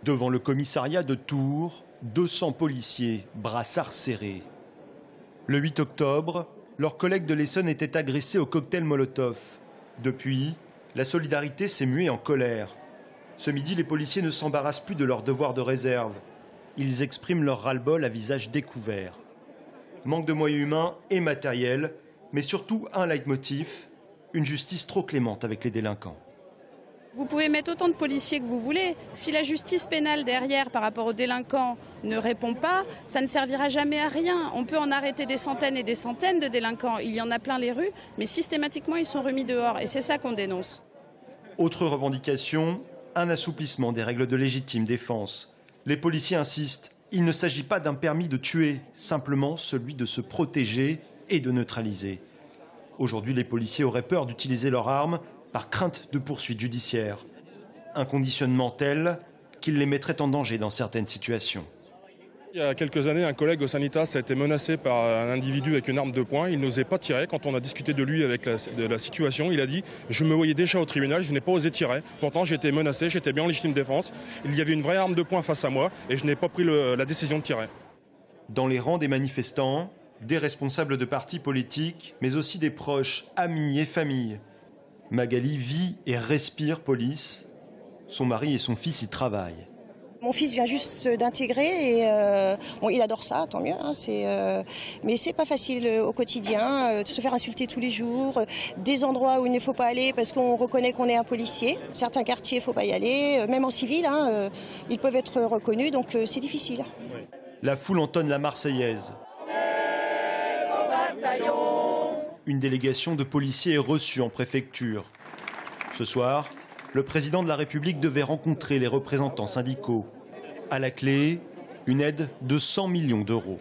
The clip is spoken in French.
Devant le commissariat de Tours, 200 policiers, brassards serrés. Le 8 octobre, leurs collègues de l'Essonne étaient agressés au cocktail Molotov. Depuis, la solidarité s'est muée en colère. Ce midi, les policiers ne s'embarrassent plus de leur devoir de réserve. Ils expriment leur ras-le-bol à visage découvert. Manque de moyens humains et matériels, mais surtout un leitmotiv, une justice trop clémente avec les délinquants. Vous pouvez mettre autant de policiers que vous voulez. Si la justice pénale derrière par rapport aux délinquants ne répond pas, ça ne servira jamais à rien. On peut en arrêter des centaines et des centaines de délinquants. Il y en a plein les rues, mais systématiquement ils sont remis dehors. Et c'est ça qu'on dénonce. Autre revendication, un assouplissement des règles de légitime défense. Les policiers insistent, il ne s'agit pas d'un permis de tuer, simplement celui de se protéger et de neutraliser. Aujourd'hui, les policiers auraient peur d'utiliser leurs armes par crainte de poursuites judiciaires. Un conditionnement tel qu'il les mettrait en danger dans certaines situations. Il y a quelques années, un collègue au Sanitas a été menacé par un individu avec une arme de poing. Il n'osait pas tirer. Quand on a discuté de lui avec de la situation, il a dit « Je me voyais déjà au tribunal, je n'ai pas osé tirer. Pourtant, j'étais menacé, j'étais bien en légitime défense. Il y avait une vraie arme de poing face à moi et je n'ai pas pris la décision de tirer. » Dans les rangs des manifestants, des responsables de partis politiques, mais aussi des proches, amis et familles. Magali vit et respire police. Son mari et son fils y travaillent. Mon fils vient juste d'intégrer et bon, il adore ça, tant mieux. Mais c'est pas facile au quotidien, de se faire insulter tous les jours, des endroits où il ne faut pas aller parce qu'on reconnaît qu'on est un policier. Certains quartiers, il ne faut pas y aller, même en civil, ils peuvent être reconnus, donc c'est difficile. La foule entonne la Marseillaise. Une délégation de policiers est reçue en préfecture. Ce soir, le président de la République devait rencontrer les représentants syndicaux. À la clé, une aide de 100 millions d'euros.